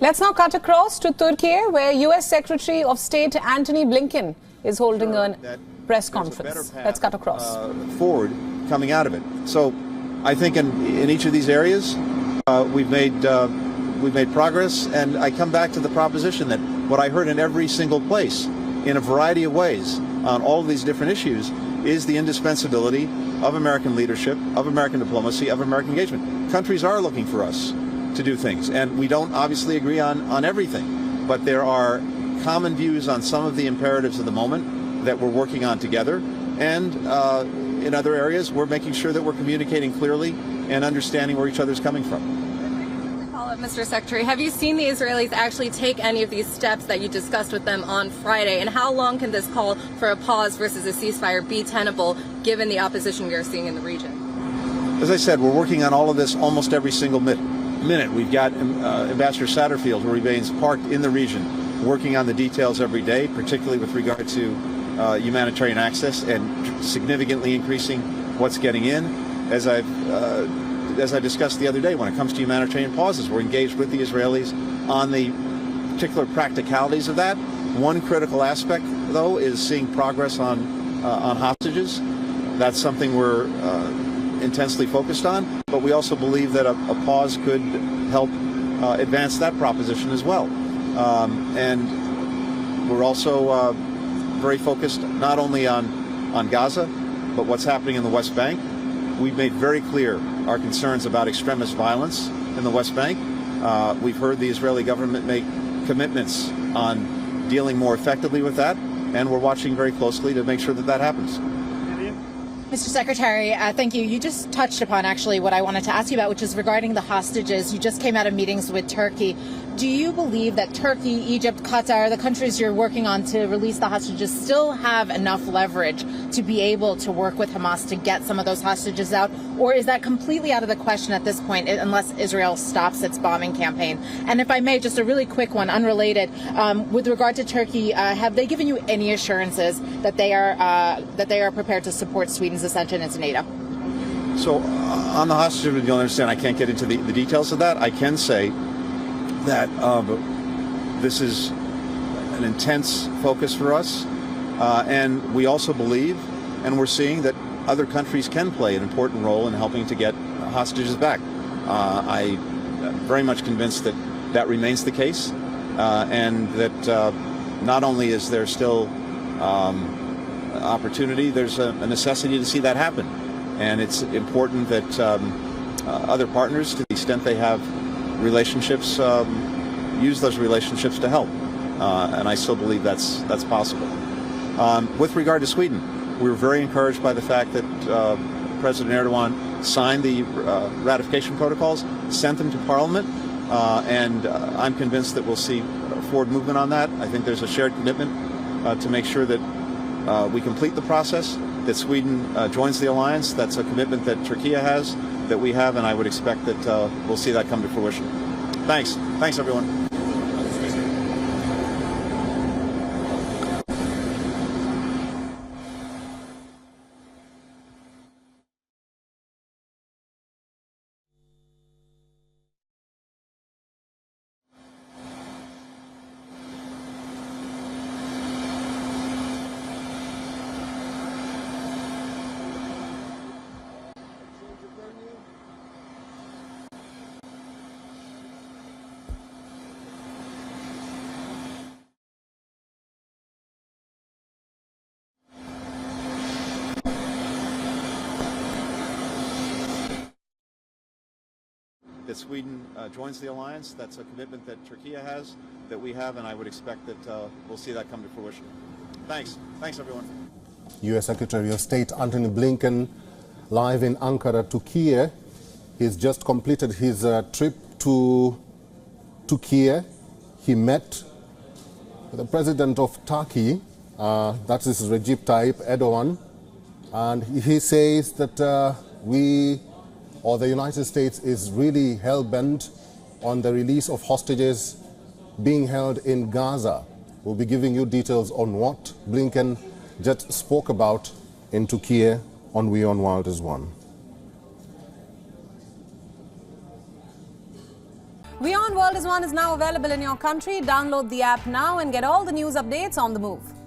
Let's now cut across to Turkey, where U.S. Secretary of State Antony Blinken is holding a press conference. Let's cut across. Forward coming out of it. So I think in each of these areas we've made progress, and I come back to the proposition that what I heard in every single place in a variety of ways on all of these different issues is the indispensability of American leadership, of American diplomacy, of American engagement. Countries are looking for us to do things, and we don't obviously agree on everything, but there are common views on some of the imperatives of the moment that we're working on together, and in other areas we're making sure that we're communicating clearly and understanding where each other's coming from. Mr. Secretary, have you seen the Israelis actually take any of these steps that you discussed with them on Friday? And how long can this call for a pause versus a ceasefire be tenable, given the opposition we are seeing in the region? As I said, we're working on all of this almost every single minute. We've got Ambassador Satterfield, who remains parked in the region, working on the details every day, particularly with regard to humanitarian access and significantly increasing what's getting in. As I discussed the other day, when it comes to humanitarian pauses, we're engaged with the Israelis on the particular practicalities of that. One critical aspect, though, is seeing progress on hostages. That's something we're intensely focused on, but we also believe that a pause could help advance that proposition as well. And we're also very focused not only on Gaza, but what's happening in the West Bank. We've made very clear our concerns about extremist violence in the West Bank. We've heard the Israeli government make commitments on dealing more effectively with that, and we're watching very closely to make sure that that happens. Mr. Secretary, thank you. You just touched upon actually what I wanted to ask you about, which is regarding the hostages. You just came out of meetings with Turkey. Do you believe that Turkey, Egypt, Qatar, the countries you're working on to release the hostages, still have enough leverage to be able to work with Hamas to get some of those hostages out? Or is that completely out of the question at this point, unless Israel stops its bombing campaign? And if I may, just a really quick one, unrelated, with regard to Turkey, have they given you any assurances that they are prepared to support Sweden's ascension into NATO? So on the hostages, you'll understand I can't get into the details of that. I can say that this is an intense focus for us, and we also believe, and we're seeing, that other countries can play an important role in helping to get hostages back. I'm very much convinced that that remains the case, and that not only is there still opportunity, there's a necessity to see that happen. And it's important that other partners, to the extent they have relationships, use those relationships to help. And I still believe that's possible. With regard to Sweden, we were very encouraged by the fact that President Erdogan signed the ratification protocols, sent them to Parliament, and I'm convinced that we'll see forward movement on that. I think there's a shared commitment to make sure that we complete the process, that Sweden joins the alliance. That's a commitment that Turkey has, that we have, and I would expect that we'll see that come to fruition. Thanks. Thanks, everyone. That Sweden joins the alliance. That's a commitment that Turkey has, that we have, and I would expect that we'll see that come to fruition. Thanks. Thanks, everyone. U.S. Secretary of State Antony Blinken live in Ankara, Turkey. He's just completed his trip to Turkey. He met the president of Turkey, that is Recep Tayyip Erdogan, and he says that the United States is really hell-bent on the release of hostages being held in Gaza. We'll be giving you details on what Blinken just spoke about in Turkey on WION World is One. WION World is now available in your country. Download the app now and get all the news updates on the move.